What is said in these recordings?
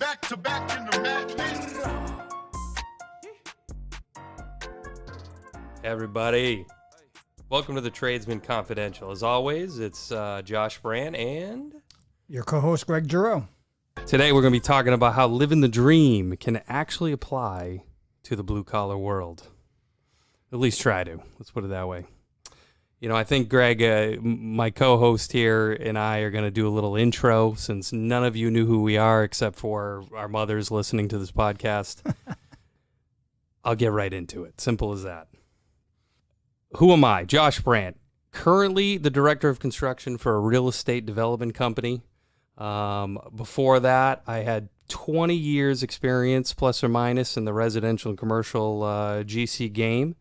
back to back in the madness. Everybody, welcome to the Tradesman Confidential. As always, it's Josh Brandt and your co-host Greg Giroux. Today we're going to be talking about how living the dream can actually apply to the blue-collar world. At least try to. Let's put it that way. You know, I think Greg, my co-host here, and I are going to do a little intro since none of you knew who we are except for our mothers listening to this podcast. I'll get right into it. Simple as that. Who am I? Josh Brandt, currently the director of construction for a real estate development company. Before that, I had 20 years experience, plus or minus, in the residential and commercial GC game.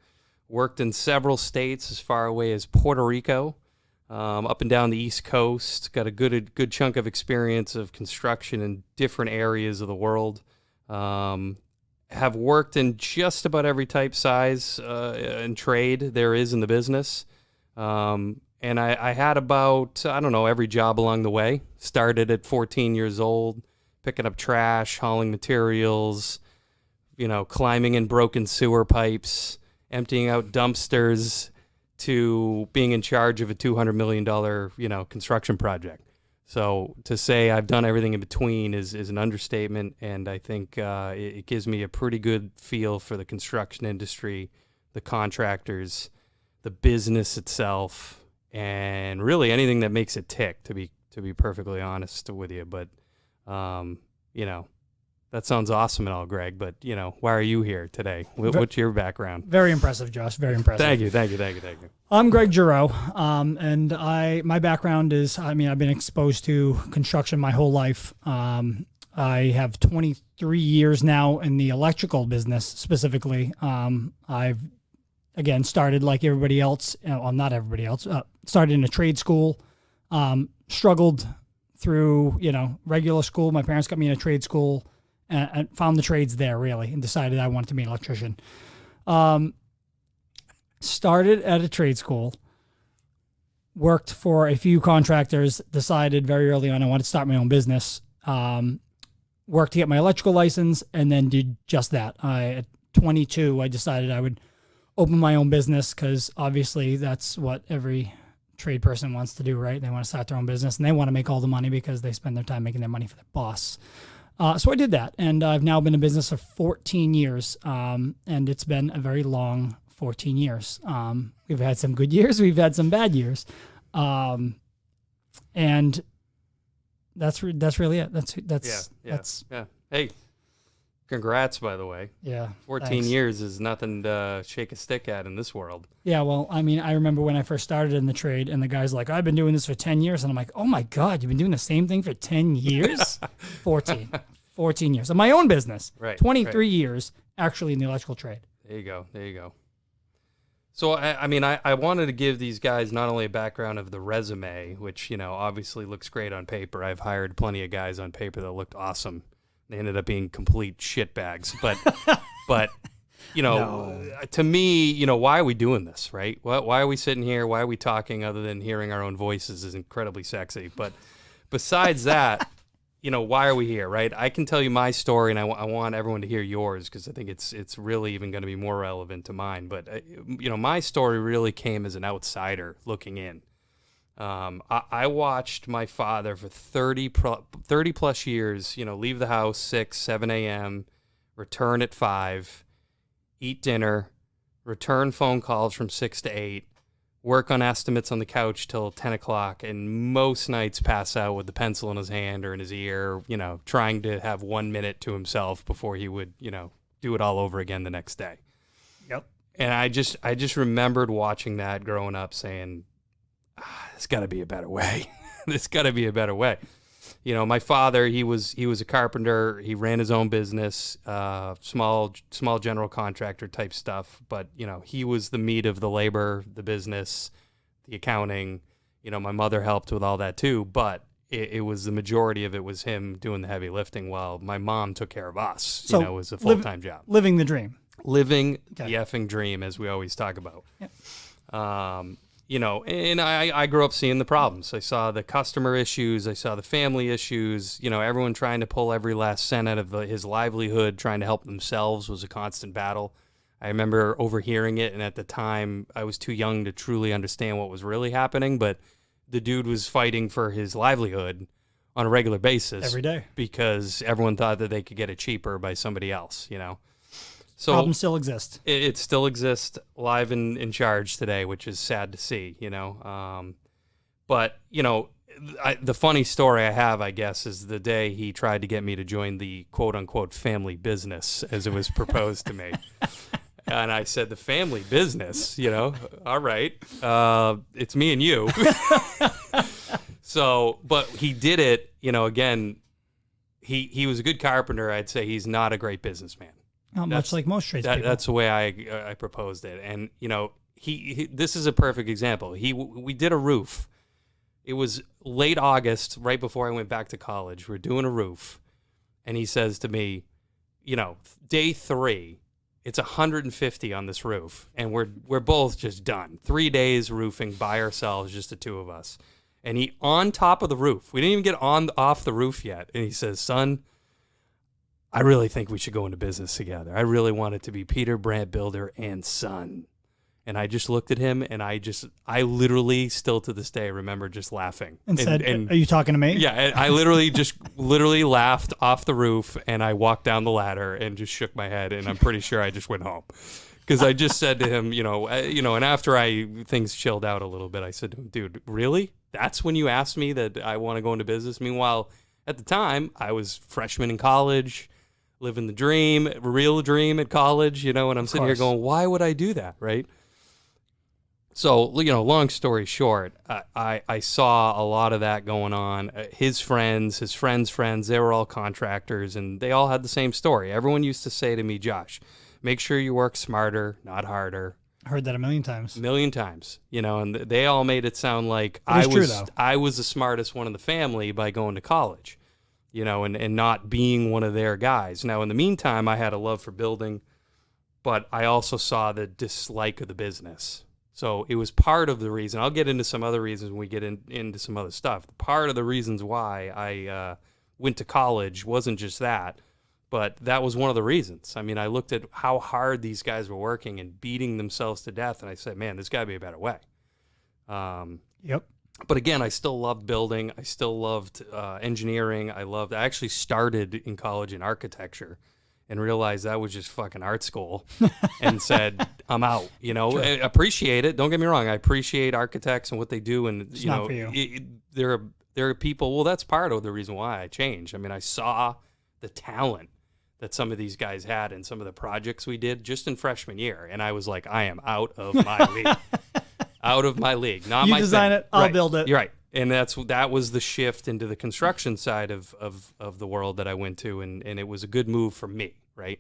Worked in several states as far away as Puerto Rico, up and down the East Coast. Got a good chunk of experience of construction in different areas of the world. Have worked in just about every type, size, and trade there is in the business. And I had about, every job along the way. Started at 14 years old, picking up trash, hauling materials, climbing in broken sewer pipes, emptying out dumpsters, to being in charge of a $200 million, construction project. So to say I've done everything in between is an understatement, and I think it gives me a pretty good feel for the construction industry, the contractors, the business itself, and really anything that makes it tick, to be perfectly honest with you. But, that sounds awesome and all, Greg, but, why are you here today? What's your background? Very impressive, Josh. Very impressive. Thank you. I'm Greg Giroux, and my background is, I've been exposed to construction my whole life. I have 23 years now in the electrical business specifically. I've, again, started like everybody else, not everybody else, started in a trade school, struggled through, regular school. My parents got me in a trade school, and found the trades there, really, and decided I wanted to be an electrician. Started at a trade school, worked for a few contractors, decided very early on I wanted to start my own business, worked to get my electrical license, and then did just that. At 22, I decided I would open my own business because obviously that's what every trade person wants to do, right? They want to start their own business, and they want to make all the money because they spend their time making their money for their boss. So I did that, and I've now been in business for 14 years, and it's been a very long 14 years. We've had some good years, we've had some bad years, and that's really it. That's Hey, congrats, by the way. Yeah, 14 thanks. years is nothing to shake a stick at in this world. Yeah, well, I remember when I first started in the trade, and the guy's like, I've been doing this for 10 years. And I'm like, oh my God, you've been doing the same thing for 10 years? 14 years. Of my own business. Right. 23 years actually in the electrical trade. There you go. So, I wanted to give these guys not only a background of the resume, which, obviously looks great on paper. I've hired plenty of guys on paper that looked awesome. They ended up being complete shitbags. But no. To me, why are we doing this, right? Why are we sitting here? Why are we talking other than hearing our own voices is incredibly sexy. But besides that, why are we here, right? I can tell you my story, and I want everyone to hear yours because I think it's really even going to be more relevant to mine. But, my story really came as an outsider looking in. I watched my father for 30 plus years, leave the house 6, 7 a.m., return at 5, eat dinner, return phone calls from 6 to 8, work on estimates on the couch till 10 o'clock, and most nights pass out with the pencil in his hand or in his ear, trying to have 1 minute to himself before he would, do it all over again the next day. Yep. And I just remembered watching that growing up saying, there's got to be a better way. There's got to be a better way. My father, he was a carpenter. He ran his own business, small general contractor type stuff. But, he was the meat of the labor, the business, the accounting. My mother helped with all that too. But it was the majority of it was him doing the heavy lifting while my mom took care of us. So it was a full-time job. Living the dream. Living the effing dream, as we always talk about. Yep. you know, and I grew up seeing the problems. I saw the customer issues. I saw the family issues. You know, everyone trying to pull every last cent out of his livelihood, trying to help themselves was a constant battle. I remember overhearing it, and at the time, I was too young to truly understand what was really happening, but the dude was fighting for his livelihood on a regular basis. Every day. Because everyone thought that they could get it cheaper by somebody else, you know. So Problems still exist. It still exists, live and in charge today, which is sad to see, you know. But, you know, the funny story I have, I guess, is the day he tried to get me to join the quote-unquote family business as it was proposed to me. And I said, the family business, you know, all right, it's me and you. So, but he did it, you know, again, he was a good carpenter. I'd say he's not a great businessman. Not much like most tradespeople. That's the way I proposed it. And, you know, he this is a perfect example. We did a roof. It was late August, right before I went back to college. We're doing a roof. And he says to me, you know, day 3, it's 150 on this roof, and we're both just done. 3 days roofing by ourselves, just the two of us. And he on top of the roof. We didn't even get off the roof yet. And he says, son, I really think we should go into business together. I really want it to be Peter Brandt Builder and Son. And I just looked at him, and I literally, still to this day, remember just laughing. And said, are you talking to me? Yeah, I literally laughed off the roof, and I walked down the ladder and just shook my head, and I'm pretty sure I just went home. Because I just said to him, and after things chilled out a little bit, I said to him, dude, really? That's when you asked me that I want to go into business? Meanwhile, at the time, I was freshman in college, living the dream, real dream at college, and I'm sitting here going, why would I do that, right? So, long story short, I saw a lot of that going on. His friends, they were all contractors, and they all had the same story. Everyone used to say to me, Josh, make sure you work smarter, not harder. I heard that a million times. And they all made it sound like I was the smartest one in the family by going to college, and not being one of their guys. Now, in the meantime, I had a love for building, but I also saw the dislike of the business. So it was part of the reason. I'll get into some other reasons when we get into some other stuff. Part of the reasons why I went to college wasn't just that, but that was one of the reasons. I mean, I looked at how hard these guys were working and beating themselves to death, and I said, man, there's got to be a better way. Yep. But again, I still loved building. I still loved engineering. I actually started in college in architecture and realized that was just fucking art school and said, I'm out, Sure. I appreciate it. Don't get me wrong. I appreciate architects and what they do. And, it's not for you. There are people, well, that's part of the reason why I changed. I mean, I saw the talent that some of these guys had in some of the projects we did just in freshman year. And I was like, I am out of my league. Out of my league. Not my thing. You design it, I'll build it. You're right. And that was the shift into the construction side of the world that I went to, and it was a good move for me, right?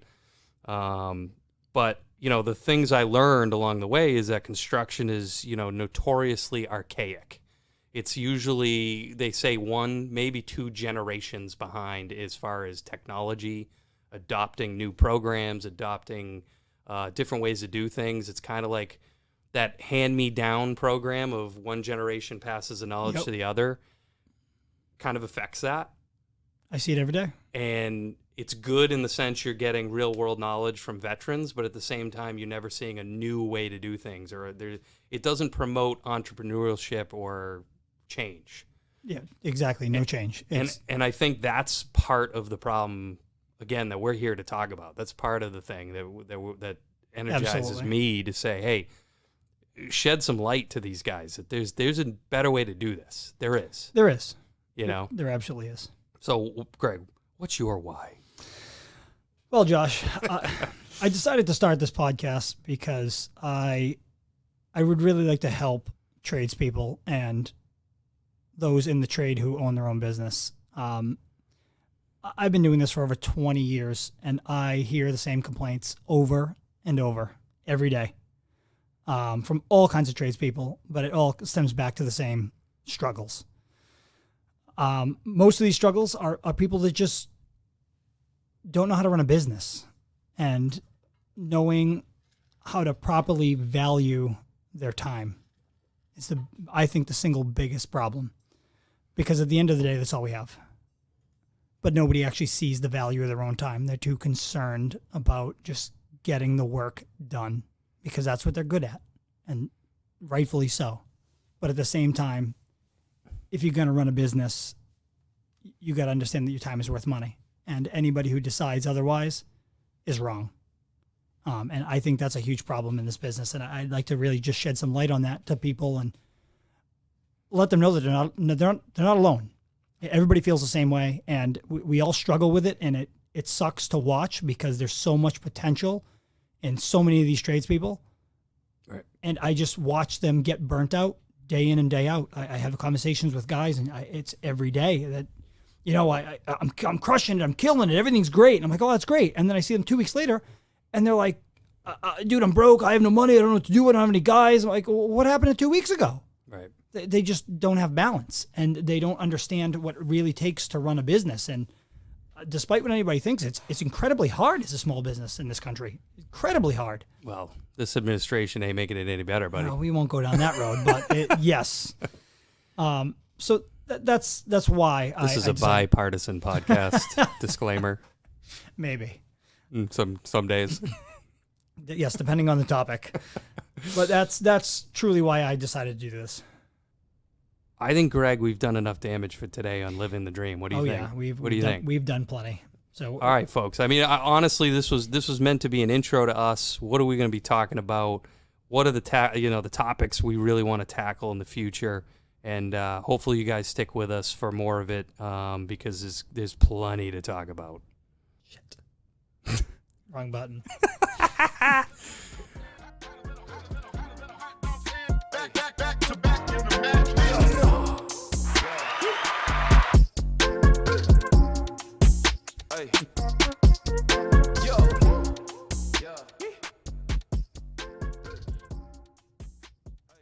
But, the things I learned along the way is that construction is, notoriously archaic. It's usually, they say 1, maybe 2 generations behind as far as technology, adopting new programs, adopting different ways to do things. It's kind of like that hand-me-down program of one generation passes the knowledge to the other kind of affects that. I see it every day. And it's good in the sense you're getting real-world knowledge from veterans, but at the same time, you're never seeing a new way to do things, or it doesn't promote entrepreneurship or change. Yeah, exactly. No change. And I think that's part of the problem, again, that we're here to talk about. That's part of the thing that energizes me to say, hey, shed some light to these guys that there's a better way to do this. There is. There is. There absolutely is. So, Greg, what's your why? Well, Josh, I decided to start this podcast because I would really like to help tradespeople and those in the trade who own their own business. I've been doing this for over 20 years, and I hear the same complaints over and over every day. From all kinds of tradespeople, but it all stems back to the same struggles. Most of these struggles are people that just don't know how to run a business, and knowing how to properly value their time It's I think the single biggest problem, because at the end of the day, that's all we have. But nobody actually sees the value of their own time. They're too concerned about just getting the work done because that's what they're good at, and rightfully so. But at the same time, if you're going to run a business, you got to understand that your time is worth money, and anybody who decides otherwise is wrong. And I think that's a huge problem in this business, and I'd like to really just shed some light on that to people and let them know that they're not alone. Everybody feels the same way, and we all struggle with it, and it sucks to watch because there's so much potential in so many of these tradespeople. Right. And I just watch them get burnt out day in and day out. I have conversations with guys, and it's every day that, I'm crushing it, I'm killing it, everything's great. And I'm like, oh, that's great. And then I see them 2 weeks later, and they're like, dude, I'm broke, I have no money, I don't know what to do, I don't have any guys. I'm like, well, what happened 2 weeks ago? Right. They just don't have balance, and they don't understand what it really takes to run a business. And despite what anybody thinks, it's incredibly hard as a small business in this country. Incredibly hard. Well, this administration ain't making it any better, buddy. No, we won't go down that road, but yes. So that's why this is a bipartisan podcast. Disclaimer. Maybe. Some days. Yes, depending on the topic. But that's truly why I decided to do this. I think, Greg, we've done enough damage for today on living the dream. What do you think? Yeah, what do you think? We've done plenty. So all right, folks. I mean, honestly, this was meant to be an intro to us. What are we going to be talking about? What are the topics we really want to tackle in the future? And hopefully, you guys stick with us for more of it because there's plenty to talk about. Shit. Wrong button. Back to back in the match. Yo.